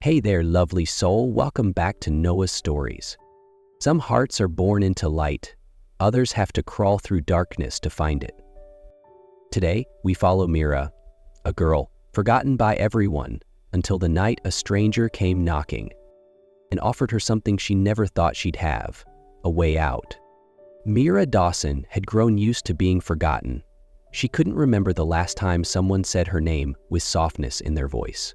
Hey there, lovely soul. Welcome back to Noah's Stories. Some hearts are born into light, others have to crawl through darkness to find it. Today, we follow Mira, a girl forgotten by everyone until the night a stranger came knocking and offered her something she never thought she'd have, a way out. Mira Dawson had grown used to being forgotten. She couldn't remember the last time someone said her name with softness in their voice.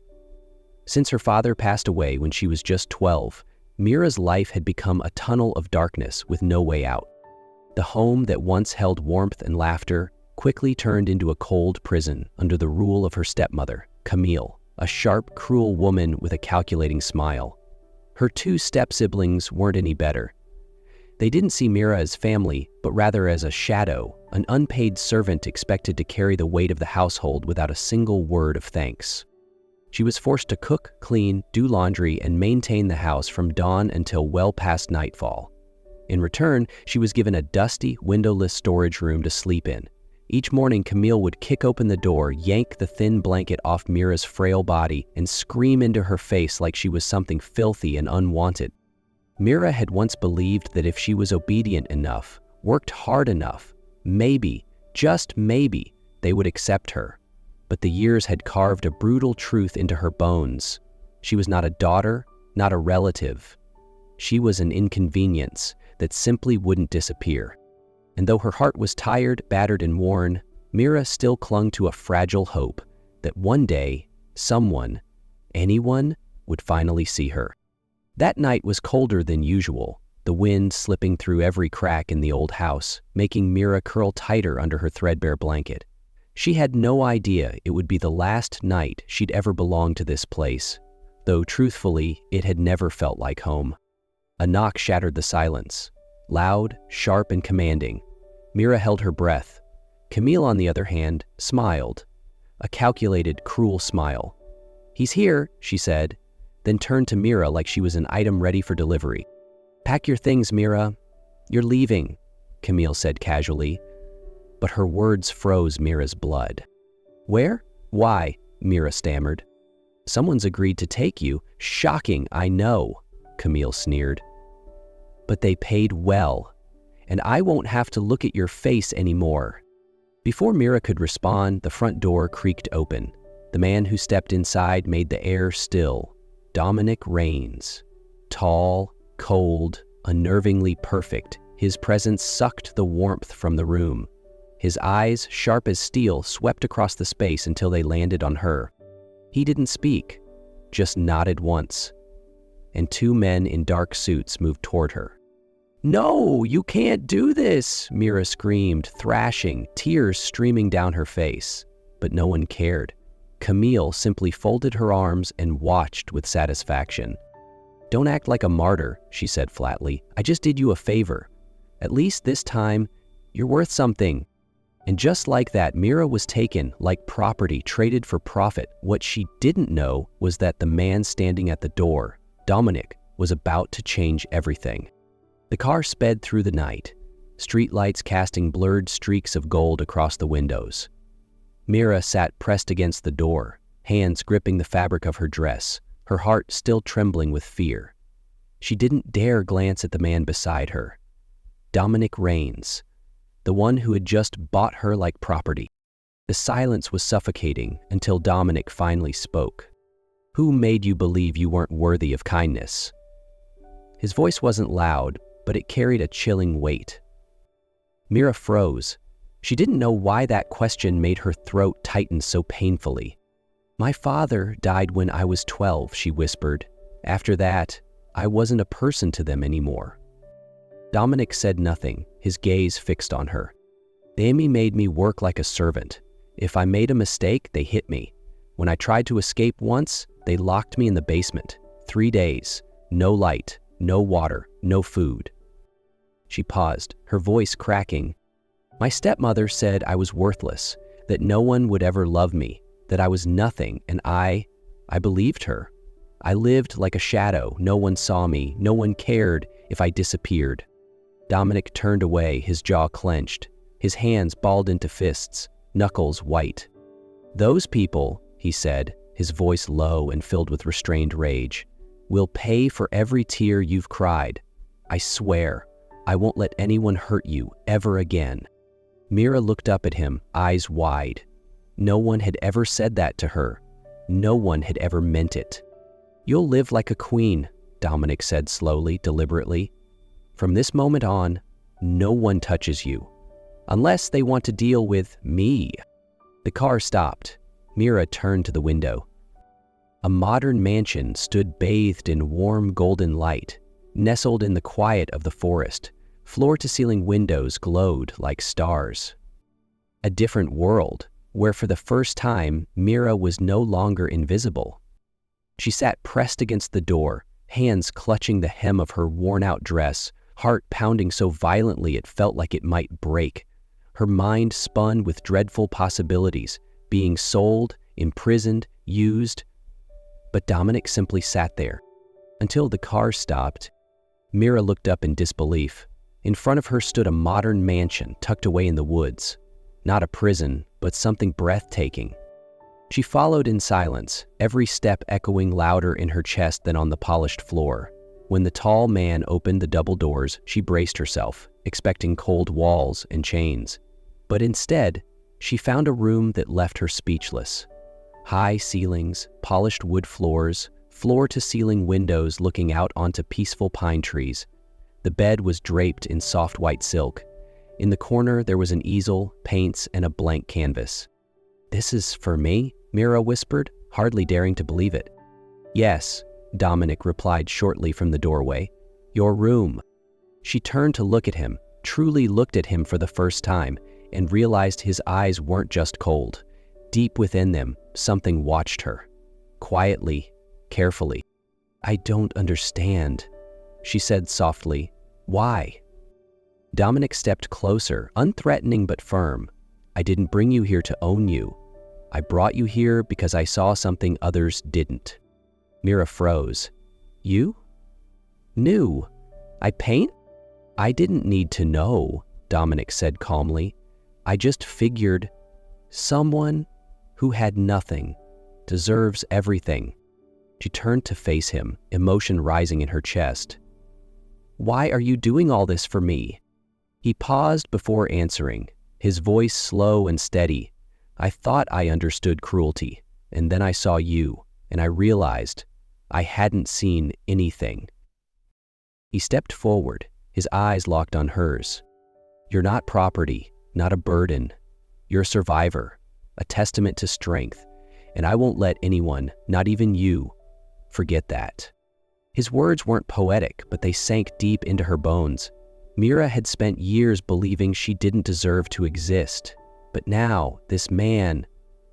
Since her father passed away when she was just 12, Mira's life had become a tunnel of darkness with no way out. The home that once held warmth and laughter quickly turned into a cold prison under the rule of her stepmother, Camille, a sharp, cruel woman with a calculating smile. Her two step-siblings weren't any better. They didn't see Mira as family, but rather as a shadow, an unpaid servant expected to carry the weight of the household without a single word of thanks. She was forced to cook, clean, do laundry, and maintain the house from dawn until well past nightfall. In return, she was given a dusty, windowless storage room to sleep in. Each morning, Camille would kick open the door, yank the thin blanket off Mira's frail body, and scream into her face like she was something filthy and unwanted. Mira had once believed that if she was obedient enough, worked hard enough, maybe, just maybe, they would accept her. But the years had carved a brutal truth into her bones. She was not a daughter, not a relative. She was an inconvenience that simply wouldn't disappear. And though her heart was tired, battered, and worn, Mira still clung to a fragile hope that one day, someone, anyone, would finally see her. That night was colder than usual, the wind slipping through every crack in the old house, making Mira curl tighter under her threadbare blanket. She had no idea it would be the last night she'd ever belonged to this place, though truthfully, it had never felt like home. A knock shattered the silence. Loud, sharp, and commanding. Mira held her breath. Camille, on the other hand, smiled. A calculated, cruel smile. "He's here," she said, then turned to Mira like she was an item ready for delivery. "Pack your things, Mira. You're leaving," Camille said casually. But her words froze Mira's blood. "Where? Why?" Mira stammered. "Someone's agreed to take you." "Shocking, I know," Camille sneered. "But they paid well, and I won't have to look at your face anymore." Before Mira could respond, the front door creaked open. The man who stepped inside made the air still. Dominic Rains. Tall, cold, unnervingly perfect, his presence sucked the warmth from the room. His eyes, sharp as steel, swept across the space until they landed on her. He didn't speak, just nodded once, and two men in dark suits moved toward her. "No, you can't do this," Mira screamed, thrashing, tears streaming down her face. But no one cared. Camille simply folded her arms and watched with satisfaction. "Don't act like a martyr," she said flatly. "I just did you a favor. At least this time, you're worth something." And just like that, Mira was taken like property traded for profit. What she didn't know was that the man standing at the door, Dominic, was about to change everything. The car sped through the night, streetlights casting blurred streaks of gold across the windows. Mira sat pressed against the door, hands gripping the fabric of her dress, her heart still trembling with fear. She didn't dare glance at the man beside her. Dominic Rains, the one who had just bought her like property. The silence was suffocating until Dominic finally spoke. "Who made you believe you weren't worthy of kindness?" His voice wasn't loud, but it carried a chilling weight. Mira froze. She didn't know why that question made her throat tighten so painfully. "My father died when I was 12, she whispered. "After that, I wasn't a person to them anymore." Dominic said nothing, his gaze fixed on her. "They made me work like a servant. If I made a mistake, they hit me. When I tried to escape once, they locked me in the basement. 3 days. No light, no water, no food." She paused, her voice cracking. "My stepmother said I was worthless, that no one would ever love me, that I was nothing, and I believed her. I lived like a shadow. No one saw me. No one cared if I disappeared." Dominic turned away, his jaw clenched, his hands balled into fists, knuckles white. "Those people," he said, his voice low and filled with restrained rage. "We'll pay for every tear you've cried. I swear, I won't let anyone hurt you ever again." Mira looked up at him, eyes wide. No one had ever said that to her. No one had ever meant it. "You'll live like a queen," Dominic said slowly, deliberately. "From this moment on, no one touches you. Unless they want to deal with me." The car stopped. Mira turned to the window. A modern mansion stood bathed in warm golden light, nestled in the quiet of the forest. Floor-to-ceiling windows glowed like stars. A different world, where for the first time Mira was no longer invisible. She sat pressed against the door, hands clutching the hem of her worn-out dress, heart pounding so violently it felt like it might break. Her mind spun with dreadful possibilities, being sold, imprisoned, used. But Dominic simply sat there. Until the car stopped, Mira looked up in disbelief. In front of her stood a modern mansion tucked away in the woods. Not a prison, but something breathtaking. She followed in silence, every step echoing louder in her chest than on the polished floor. When the tall man opened the double doors, she braced herself, expecting cold walls and chains. But instead, she found a room that left her speechless. High ceilings, polished wood floors, floor-to-ceiling windows looking out onto peaceful pine trees. The bed was draped in soft white silk. In the corner, there was an easel, paints, and a blank canvas. "This is for me?" Mira whispered, hardly daring to believe it. "Yes," Dominic replied shortly from the doorway. "Your room." She turned to look at him, truly looked at him for the first time, and realized his eyes weren't just cold. Deep within them, something watched her. Quietly, carefully. "I don't understand," she said softly. "Why?" Dominic stepped closer, unthreatening but firm. "I didn't bring you here to own you. I brought you here because I saw something others didn't." Mira froze. "You? Knew? I paint?" "I didn't need to know," Dominic said calmly. "I just figured someone who had nothing deserves everything." She turned to face him, emotion rising in her chest. "Why are you doing all this for me?" He paused before answering, his voice slow and steady. "I thought I understood cruelty, and then I saw you, and I realized I hadn't seen anything." He stepped forward, his eyes locked on hers. "You're not property, not a burden. You're a survivor, a testament to strength, and I won't let anyone, not even you, forget that." His words weren't poetic, but they sank deep into her bones. Mira had spent years believing she didn't deserve to exist, but now this man,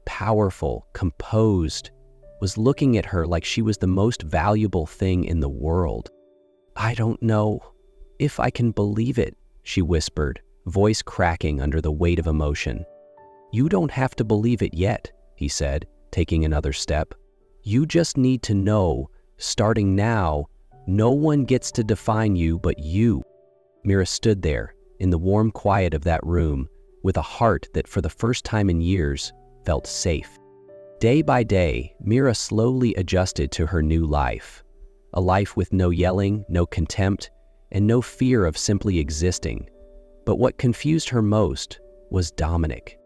powerful, composed, was looking at her like she was the most valuable thing in the world. "I don't know if I can believe it," she whispered, voice cracking under the weight of emotion. "You don't have to believe it yet," he said, taking another step. "You just need to know, starting now, no one gets to define you but you." Mira stood there, in the warm quiet of that room, with a heart that for the first time in years felt safe. Day by day, Mira slowly adjusted to her new life. A life with no yelling, no contempt, and no fear of simply existing. But what confused her most was Dominic.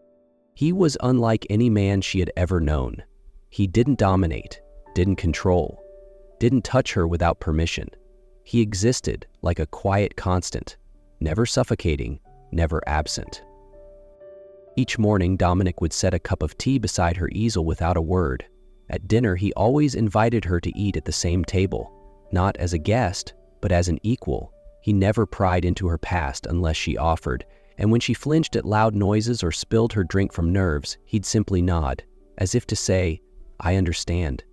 He was unlike any man she had ever known. He didn't dominate, didn't control, didn't touch her without permission. He existed like a quiet constant, never suffocating, never absent. Each morning, Dominic would set a cup of tea beside her easel without a word. At dinner, he always invited her to eat at the same table, not as a guest, but as an equal. He never pried into her past unless she offered, and when she flinched at loud noises or spilled her drink from nerves, he'd simply nod, as if to say, "I understand."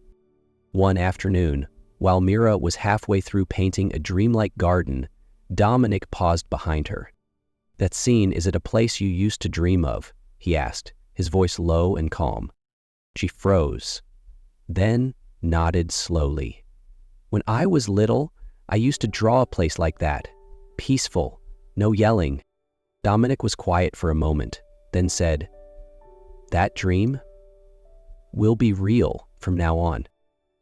One afternoon, while Mira was halfway through painting a dreamlike garden, Dominic paused behind her. "That scene is at a place you used to dream of?" he asked, his voice low and calm. She froze, then nodded slowly. "When I was little, I used to draw a place like that. Peaceful, no yelling." Dominic was quiet for a moment, then said, "That dream will be real from now on.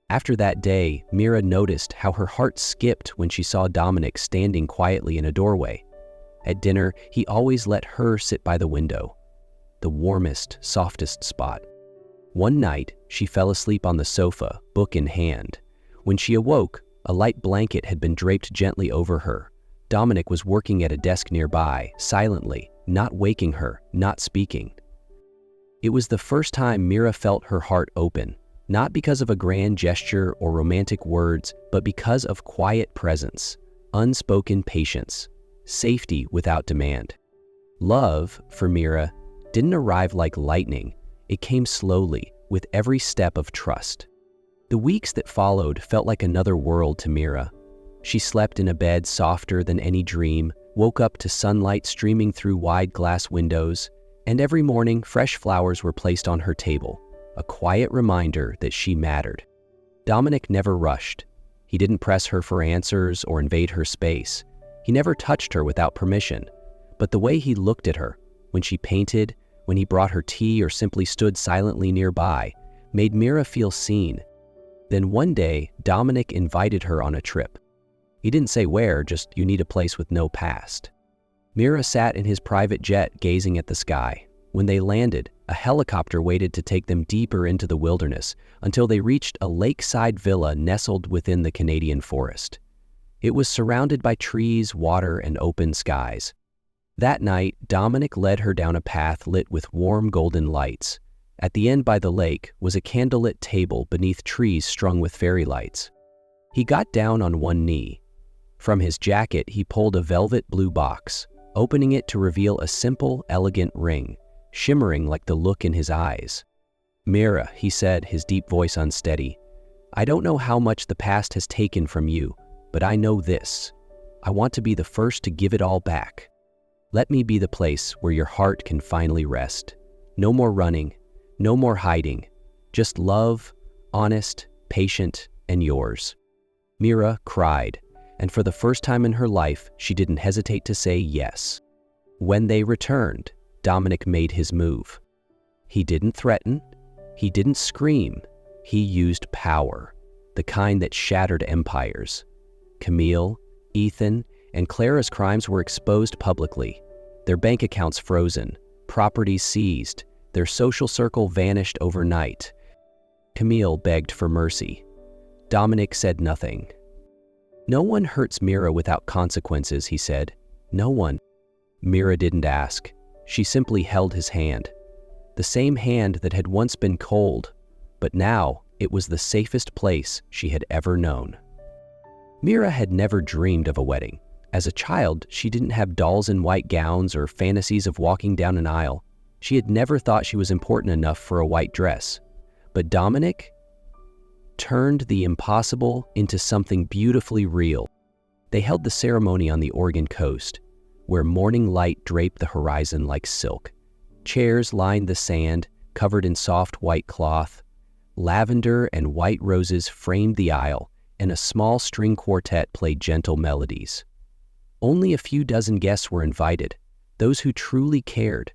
After that day, Mira noticed how her heart skipped when she saw Dominic standing quietly in a doorway. At dinner, he always let her sit by the window, the warmest, softest spot. One night, she fell asleep on the sofa, book in hand. When she awoke, a light blanket had been draped gently over her. Dominic was working at a desk nearby, silently, not waking her, not speaking. It was the first time Mira felt her heart open, not because of a grand gesture or romantic words, but because of quiet presence, unspoken patience, safety without demand. Love, for Mira, didn't arrive like lightning. It came slowly, with every step of trust. The weeks that followed felt like another world to Mira. She slept in a bed softer than any dream, woke up to sunlight streaming through wide glass windows, and every morning fresh flowers were placed on her table, a quiet reminder that she mattered. Dominic never rushed. He didn't press her for answers or invade her space. He never touched her without permission. But the way he looked at her, when she painted, when he brought her tea or simply stood silently nearby, made Mira feel seen. Then one day, Dominic invited her on a trip. He didn't say where, just you need a place with no past. Mira sat in his private jet gazing at the sky. When they landed, a helicopter waited to take them deeper into the wilderness until they reached a lakeside villa nestled within the Canadian forest. It was surrounded by trees, water, and open skies. That night, Dominic led her down a path lit with warm golden lights. At the end by the lake was a candlelit table beneath trees strung with fairy lights. He got down on one knee. From his jacket, he pulled a velvet blue box, opening it to reveal a simple, elegant ring, shimmering like the look in his eyes. "Mira," he said, his deep voice unsteady, "I don't know how much the past has taken from you, but I know this. I want to be the first to give it all back. Let me be the place where your heart can finally rest. No more running, no more hiding, just love, honest, patient, and yours." Mira cried, and for the first time in her life, she didn't hesitate to say yes. When they returned, Dominic made his move. He didn't threaten, he didn't scream, he used power, the kind that shattered empires. Camille, Ethan, and Clara's crimes were exposed publicly, their bank accounts frozen, properties seized, their social circle vanished overnight. Camille begged for mercy. Dominic said nothing. "No one hurts Mira without consequences," he said. "No one." Mira didn't ask. She simply held his hand. The same hand that had once been cold, but now it was the safest place she had ever known. Mira had never dreamed of a wedding. As a child, she didn't have dolls in white gowns or fantasies of walking down an aisle. She had never thought she was important enough for a white dress. But Dominic turned the impossible into something beautifully real. They held the ceremony on the Oregon coast, where morning light draped the horizon like silk. Chairs lined the sand, covered in soft white cloth. Lavender and white roses framed the aisle, and a small string quartet played gentle melodies. Only a few dozen guests were invited, those who truly cared.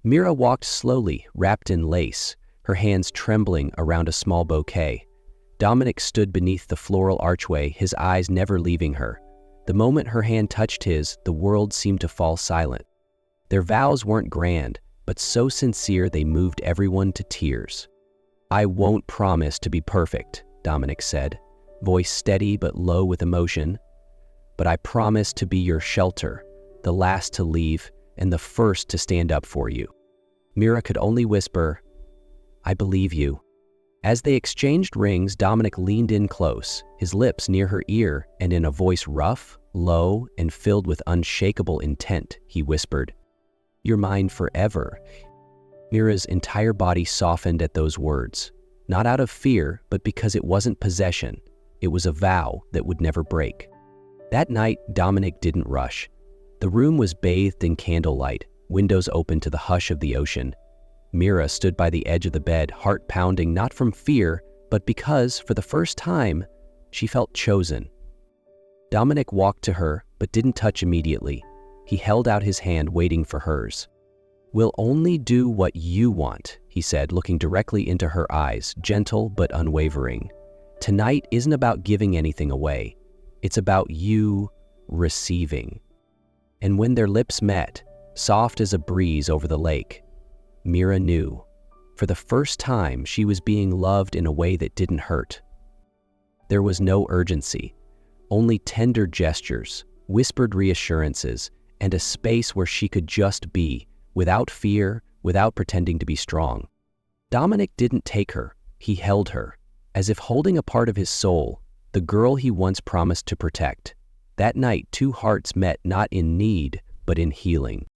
Mira walked slowly, wrapped in lace, her hands trembling around a small bouquet. Dominic stood beneath the floral archway, his eyes never leaving her. The moment her hand touched his, the world seemed to fall silent. Their vows weren't grand, but so sincere they moved everyone to tears. "I won't promise to be perfect," Dominic said, voice steady but low with emotion. "But I promise to be your shelter, the last to leave, and the first to stand up for you." Mira could only whisper, "I believe you." As they exchanged rings, Dominic leaned in close, his lips near her ear, and in a voice rough, low, and filled with unshakable intent, he whispered, "You're mine forever." Mira's entire body softened at those words, not out of fear, but because it wasn't possession. It was a vow that would never break. That night, Dominic didn't rush. The room was bathed in candlelight, windows open to the hush of the ocean. Mira stood by the edge of the bed, heart pounding not from fear, but because, for the first time, she felt chosen. Dominic walked to her, but didn't touch immediately. He held out his hand, waiting for hers. "We'll only do what you want," he said, looking directly into her eyes, gentle but unwavering. "Tonight isn't about giving anything away. It's about you receiving." And when their lips met, soft as a breeze over the lake, Mira knew. For the first time, she was being loved in a way that didn't hurt. There was no urgency, only tender gestures, whispered reassurances, and a space where she could just be, without fear, without pretending to be strong. Dominic didn't take her, he held her, as if holding a part of his soul, the girl he once promised to protect. That night, two hearts met not in need, but in healing.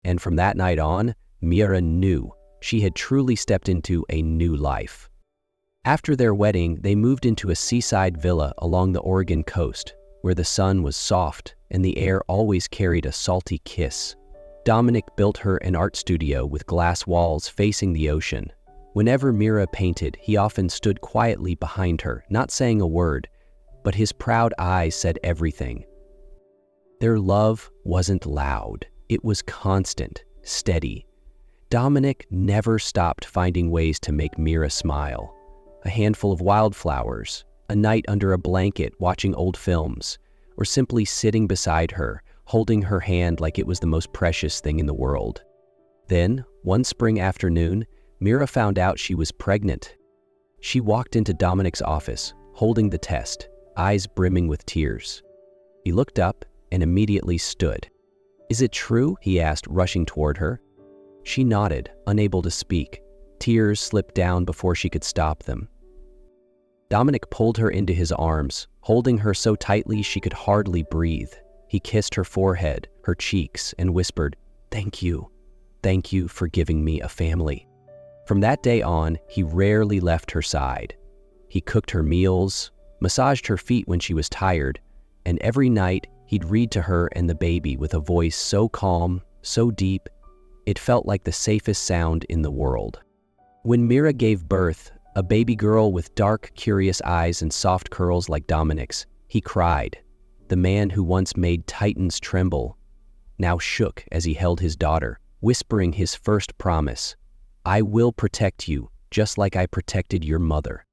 And from that night on, Mira knew she had truly stepped into a new life. After their wedding, they moved into a seaside villa along the Oregon coast, where the sun was soft and the air always carried a salty kiss. Dominic built her an art studio with glass walls facing the ocean. Whenever Mira painted, he often stood quietly behind her, not saying a word, but his proud eyes said everything. Their love wasn't loud. It was constant, steady. Dominic never stopped finding ways to make Mira smile. A handful of wildflowers, a night under a blanket watching old films, or simply sitting beside her, holding her hand like it was the most precious thing in the world. Then, one spring afternoon, Mira found out she was pregnant. She walked into Dominic's office, holding the test, eyes brimming with tears. He looked up and immediately stood. "Is it true?" he asked, rushing toward her. She nodded, unable to speak. Tears slipped down before she could stop them. Dominic pulled her into his arms, holding her so tightly she could hardly breathe. He kissed her forehead, her cheeks, and whispered, "Thank you. Thank you for giving me a family." From that day on, he rarely left her side. He cooked her meals, massaged her feet when she was tired, and every night he'd read to her and the baby with a voice so calm, so deep, it felt like the safest sound in the world. When Mira gave birth, a baby girl with dark, curious eyes and soft curls like Dominic's, he cried. The man who once made titans tremble now shook as he held his daughter, whispering his first promise, "I will protect you, just like I protected your mother."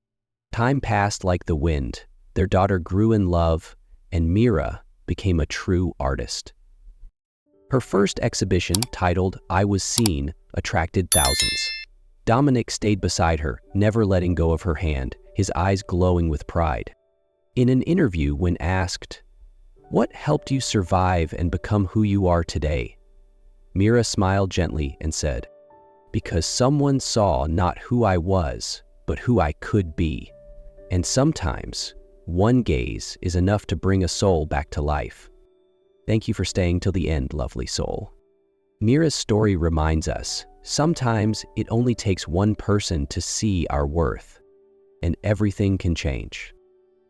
Time passed like the wind. Their daughter grew in love, and Mira became a true artist. Her first exhibition, titled "I Was Seen," attracted thousands. Dominic stayed beside her, never letting go of her hand, his eyes glowing with pride. In an interview, when asked, "What helped you survive and become who you are today?" Mira smiled gently and said, "Because someone saw not who I was, but who I could be. And sometimes, one gaze is enough to bring a soul back to life." Thank you for staying till the end, lovely soul. Mira's story reminds us, sometimes it only takes one person to see our worth, and everything can change.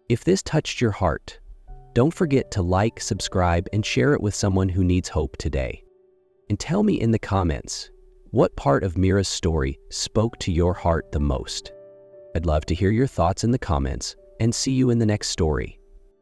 If this touched your heart, don't forget to like, subscribe, and share it with someone who needs hope today. And tell me in the comments, what part of Mira's story spoke to your heart the most? I'd love to hear your thoughts in the comments, and see you in the next story.